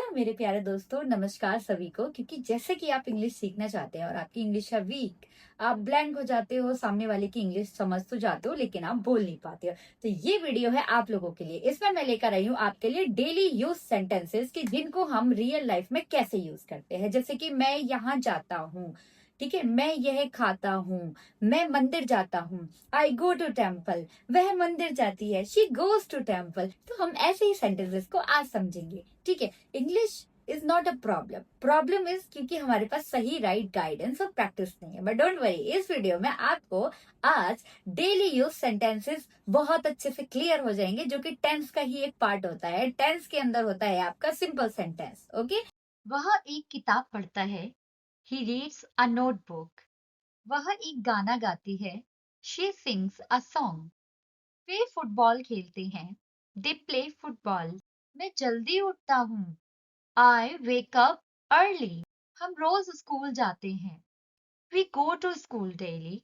नमस्कार मेरे प्यारे दोस्तों, नमस्कार सभी को। क्योंकि जैसे कि आप इंग्लिश सीखना चाहते हैं और आपकी इंग्लिश है वीक, आप ब्लैंक हो जाते हो, सामने वाले की इंग्लिश समझ तो जाते हो लेकिन आप बोल नहीं पाते हो। तो ये वीडियो है आप लोगों के लिए। इसमें मैं लेकर आई हूँ आपके लिए डेली यूज सेंटेंसेस कि जिनको हम रियल लाइफ में कैसे यूज करते हैं। जैसे कि मैं यहाँ जाता हूँ, ठीक है, मैं यह खाता हूँ, मैं मंदिर जाता हूँ, आई गो टू टेम्पल, वह मंदिर जाती है, शी गोज टू टेम्पल। तो हम ऐसे ही सेंटेंसेस को आज समझेंगे, ठीक है। English is not a problem, problem is क्योंकि हमारे पास सही राइट गाइडेंस और प्रैक्टिस नहीं है। बट डोंट वरी, इस वीडियो में आपको आज डेली यूज सेंटेंसेस बहुत अच्छे से क्लियर हो जाएंगे, जो कि टेंस का ही एक पार्ट होता है। टेंस के अंदर होता है आपका सिंपल सेंटेंस। ओके, वह एक किताब पढ़ता है, ही रीड्स अ नोटबुक। वह एक गाना गाती है, she sings a song. Way football खेलते हैं, दे प्ले फुटबॉल। मैं जल्दी उठता हूँ, आई वेक अप अर्ली। हम रोज स्कूल जाते हैं, we go to school daily.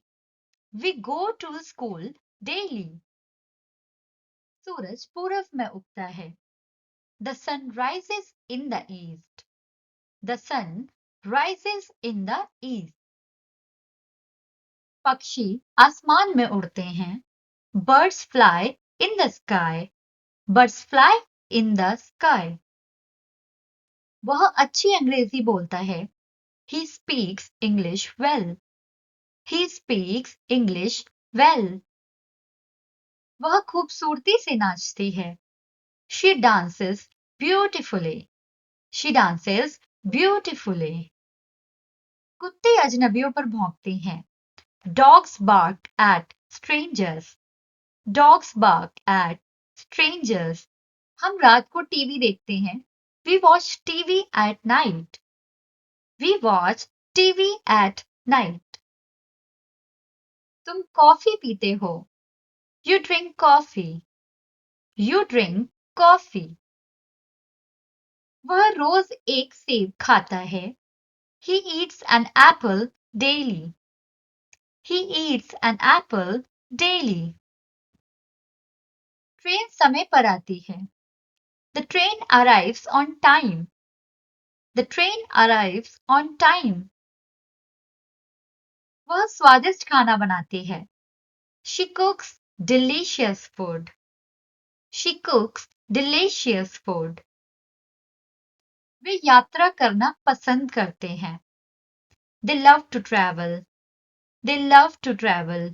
We go to school daily. सूरज पूरब में उगता है, the sun rises in the east. The sun rises in the east. पक्षी आसमान में उड़ते हैं, birds fly in the sky. Birds fly in the sky. वह अच्छी अंग्रेजी बोलता है, he speaks English well. He speaks English well. वह खूबसूरती से नाचती है, she dances beautifully. She dances beautifully. कुत्ते अजनबियों पर भौंकते हैं, dogs bark at strangers. Dogs bark at strangers. हम रात को टीवी देखते हैं, we watch TV at night. We watch TV at night. तुम कॉफी पीते हो, you drink coffee. You drink coffee. वह रोज एक सेब खाता है, he eats an apple daily. He eats an apple daily. Train समय पर आती है, the train arrives on time. The train arrives on time. वह स्वादिष्ट खाना बनाती है, she cooks delicious food. She cooks delicious food. वे यात्रा करना पसंद करते हैं, they love to travel. They love to travel.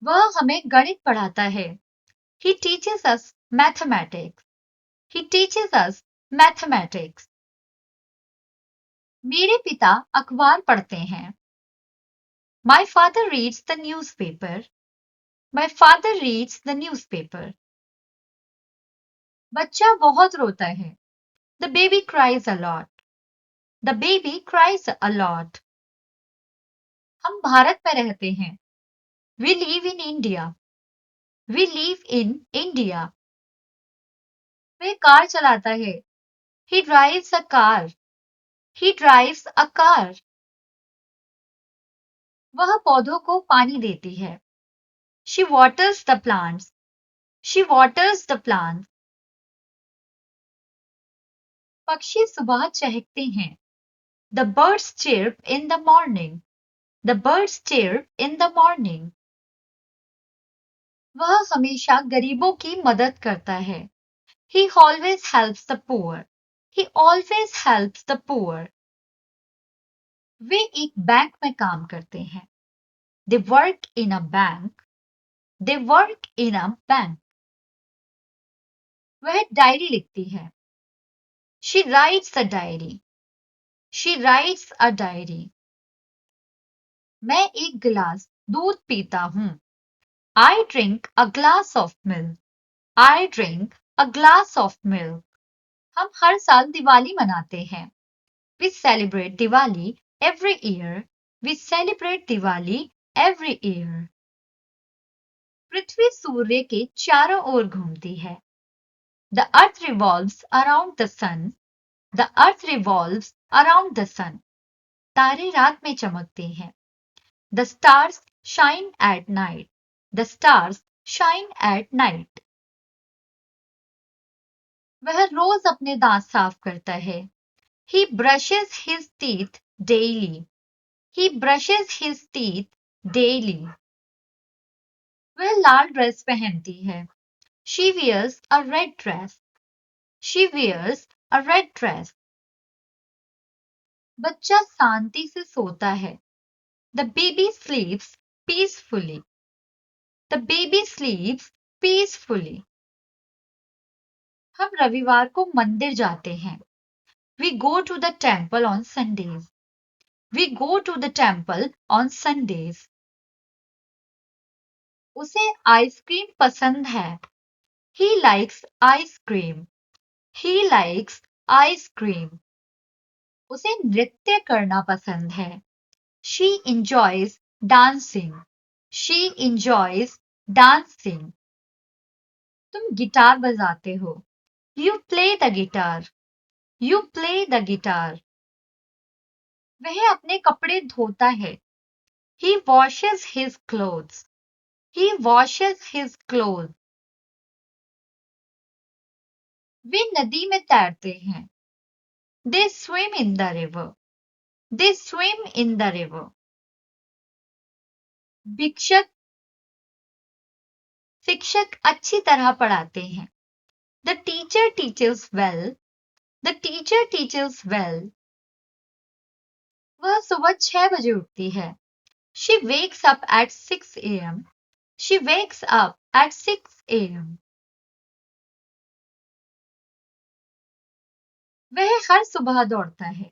वह हमें गणित पढ़ाता है, he teaches us mathematics. He teaches us mathematics. मेरे पिता अखबार पढ़ते हैं, my father reads the newspaper. My father reads the newspaper. बच्चा बहुत रोता है, the baby cries a lot. The baby cries a lot. हम भारत में रहते हैं, we live in India. We live in India. वह कार चलाता है, he drives a car. He drives a car. वह पौधों को पानी देती है, she waters the plants. She waters the plants. पक्षी सुबह चहकते हैं, the birds chirp in the morning. The birds chirp in the morning. वह हमेशा गरीबों की मदद करता है, he always helps the poor. He always helps the poor. वे एक बैंक में काम करते हैं, they work in a bank. They work in a bank. वह डायरी लिखती है, she writes a diary. She writes a diary. मैं एक गिलास दूध पीता हूँ, I drink a glass of milk. I drink a glass of milk. हम हर साल दिवाली मनाते हैं, we celebrate Diwali every year. We celebrate Diwali every year. पृथ्वी सूर्य के चारों ओर घूमती है, the earth revolves around the sun. The earth revolves around the sun. तारे रात में चमकते हैं, the stars shine at night. The stars shine at night. वह रोज अपने दांत साफ करता है। He brushes his teeth daily. He brushes his teeth daily. वह लाल ड्रेस पहनती है। She wears a red dress. She wears a red dress. बच्चा शांति से सोता है। The baby sleeps peacefully. The baby sleeps peacefully. हम रविवार को मंदिर जाते हैं। We go to the temple on Sundays. We go to the temple on Sundays. उसे आइसक्रीम पसंद है। He likes ice cream. He likes ice cream. उसे नृत्य करना पसंद है। She enjoys dancing. She enjoys dancing. तुम गिटार बजाते हो। You play the guitar. You play the guitar. वह अपने कपड़े धोता है। He washes his clothes. He washes his clothes. वे नदी में तैरते हैं। They swim in the river. They swim in the river. शिक्षक अच्छी तरह पढ़ाते हैं। The teacher teaches well. The teacher teaches well. वह सुबह 6 बजे उठती है। She wakes up at 6 a.m. She wakes up at 6 a.m. वह हर सुबह दौड़ता है।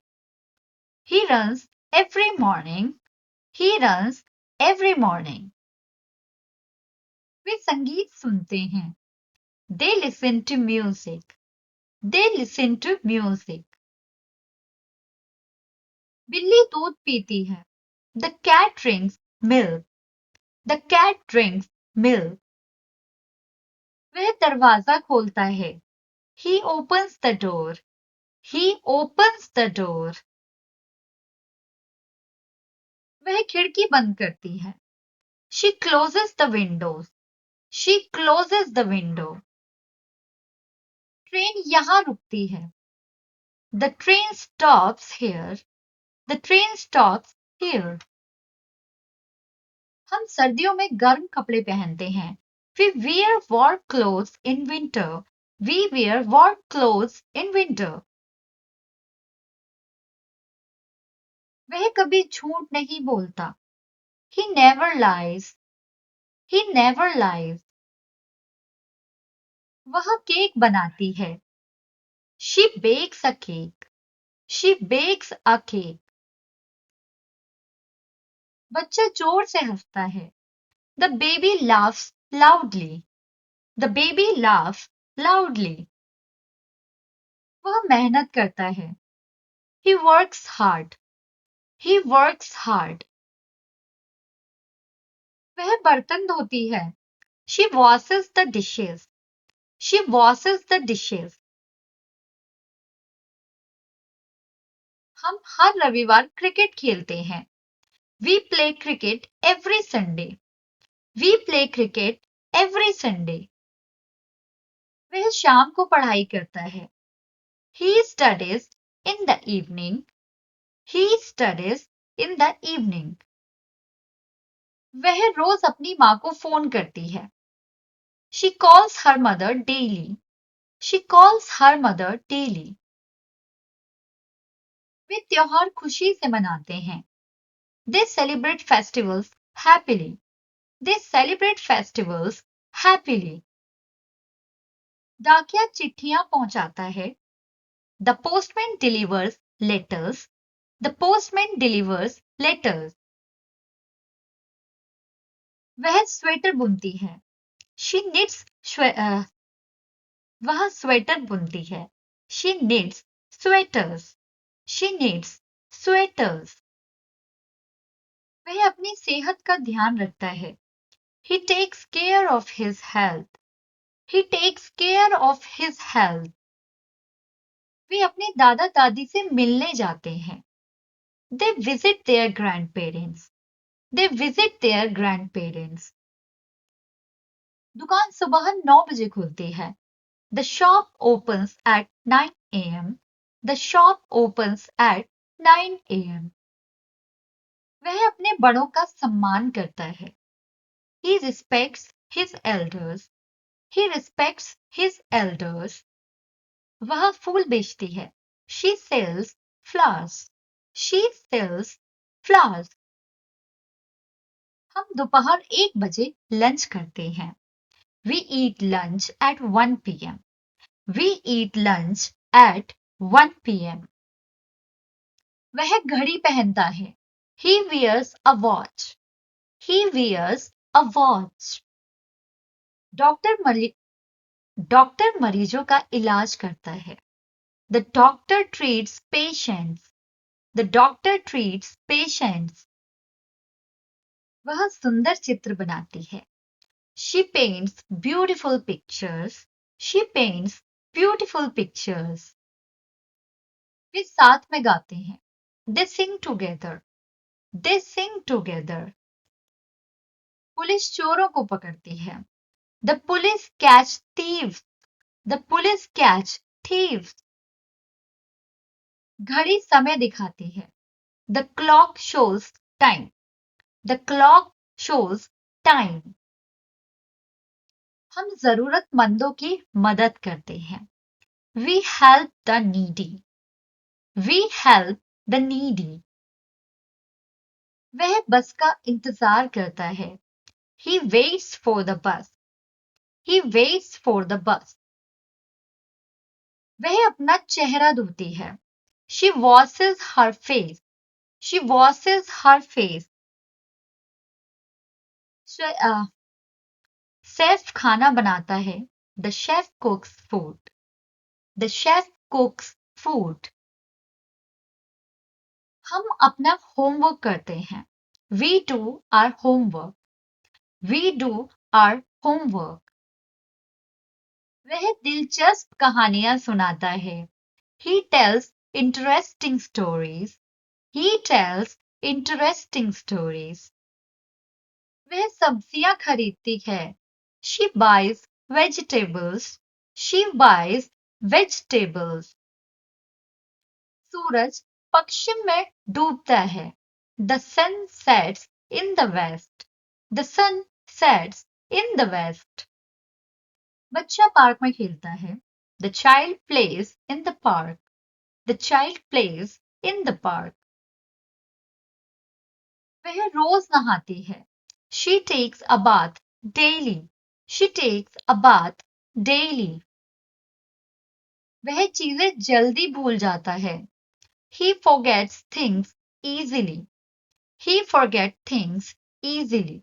He runs every morning. He runs every morning. वे संगीत सुनते हैं। They listen to music. They listen to music. बिल्ली दूध पीती है। The cat drinks milk. The cat drinks milk. वह दरवाजा खोलता है। He opens the door. He opens the door. वह खिड़की बंद करती है। She closes the windows. She closes the window. Train यहाँ रुकती है। The train stops here. The train stops here. हम सर्दियों में गर्म कपड़े पहनते हैं। We wear warm clothes in winter. We wear warm clothes in winter. वह कभी झूठ नहीं बोलता। He never lies. He never lies. वह केक बनाती है। She bakes a cake. She bakes a cake. बच्चा जोर से हंसता है। The baby laughs loudly. The baby laughs loudly. वह मेहनत करता है। He works hard. He works hard. वह बर्तन धोती है। She washes the dishes. She washes the dishes. हम हर रविवार क्रिकेट खेलते हैं। We play cricket every Sunday. We play cricket every Sunday. वह शाम को पढ़ाई करता है। He studies in the evening. He studies in the evening. वह रोज अपनी माँ को फोन करती है। She calls her mother daily. She calls her mother daily. वे त्योहार खुशी से मनाते हैं। They celebrate festivals happily. They celebrate festivals happily. डाकिया चिट्ठियां पहुंचाता है। The postman delivers letters. The postman delivers letters. वह स्वेटर बुनती है। She knits वह स्वेटर बुनती है। She knits sweaters. She knits sweaters. वह अपनी सेहत का ध्यान रखता है। He takes care of his health. He takes care of his health. वे अपने दादा दादी से मिलने जाते हैं। They visit their grandparents. They visit their grandparents. दुकान सुबह 9 बजे खुलती है। The shop opens at 9 a.m. The shop opens at 9 a.m. वह अपने बड़ों का सम्मान करता है. He respects his elders. He respects his elders. वह फूल बेचती है. She sells flowers. She sells flowers. हम दोपहर 1 बजे लंच करते हैं. We eat lunch at 1 p.m. We eat lunch at 1 p.m. वह घड़ी पहनता है. He wears a watch. He wears a watch. Doctor मरीजों का इलाज करता है. The doctor treats patients. The doctor treats patients. वह सुंदर चित्र बनाती है. She paints beautiful pictures. She paints beautiful pictures. वे साथ में गाते हैं. They sing together. They sing together. Police चोरों को पकड़ती है. The police catch thieves. The police catch thieves. घड़ी समय दिखाती है. The clock shows time. The clock shows time. हम जरूरतमंदों की मदद करते हैं. We help the needy. We help the needy. वह बस का इंतजार करता है. He waits for the bus. He waits for the bus. वह अपना चेहरा धोती है. She washes her face. She washes her face. Chef खाना बनाता है. The chef cooks food. The chef cooks food. हम अपना होमवर्क करते हैं. We do our homework. We do our homework. वह दिलचस्प कहानियां सुनाता है. He tells interesting stories. He tells interesting stories. वह सब्जियां खरीदती है. She buys vegetables. She buys vegetables. सूरज पश्चिम में डूबता है. The sun sets in the west. The sun sets in the west. बच्चा पार्क में खेलता है. The child plays in the park. The child plays in the park. वह रोज नहाती है. She takes a bath daily. She takes a bath daily. वह चीजें जल्दी भूल जाता है. He forgets things easily. He forgets things easily.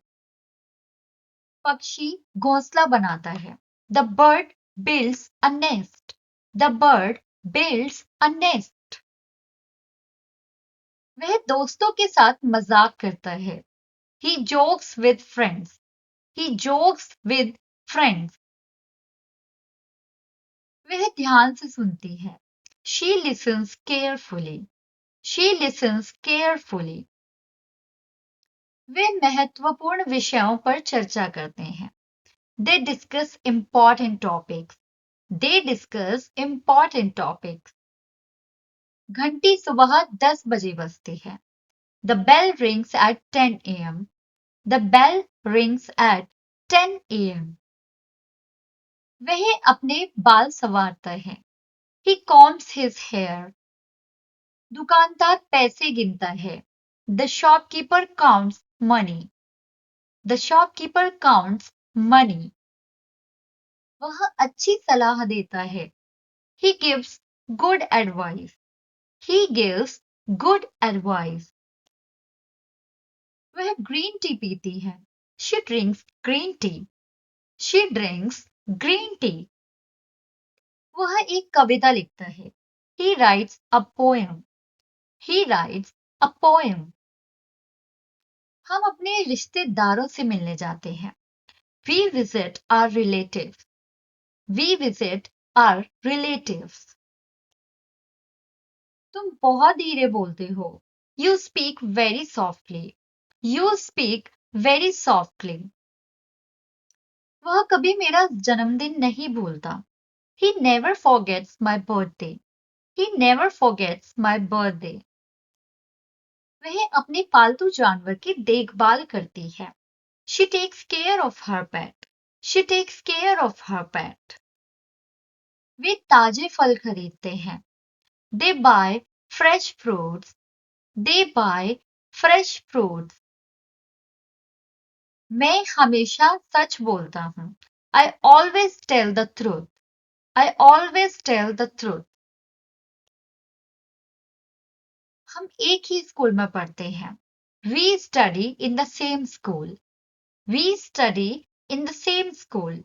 पक्षी घोंसला बनाता है. The bird builds a nest. The bird builds a nest. वह दोस्तों के साथ मजाक करता है. He jokes with friends. He jokes with friends. वह ध्यान से सुनती है. She listens carefully. She listens carefully. वे महत्वपूर्ण विषयों पर चर्चा करते हैं. They discuss important topics. They discuss important topics. घंटी सुबह 10 बजे बजती है. The bell rings at 10 a.m. The bell rings at 10 a.m. वह अपने बाल संवारता है. He combs his hair. दुकानदार पैसे गिनता है. The shopkeeper counts money. The shopkeeper counts money. वह अच्छी सलाह देता है. He gives good advice. He gives good advice. वह ग्रीन टी पीती है. She drinks green tea. She drinks green tea. वह एक कविता लिखता है. He writes a poem. He writes a poem. हम अपने रिश्तेदारों से मिलने जाते हैं. We visit our relatives. We visit our relatives. तुम बहुत धीरे बोलते हो. You speak very softly. You speak very softly. वह कभी मेरा जन्मदिन नहीं भूलता. He never forgets my birthday. He never forgets my birthday. वह अपने पालतू जानवर की देखभाल करती है. She takes care of her pet. She takes care of her pet. वे ताजे फल खरीदते हैं. They buy fresh fruits. They buy fresh fruits. मैं हमेशा सच बोलता हूँ. I always tell the truth. I always tell the truth. हम एक ही स्कूल में पढ़ते हैं. We study in the same school. We study in the same school.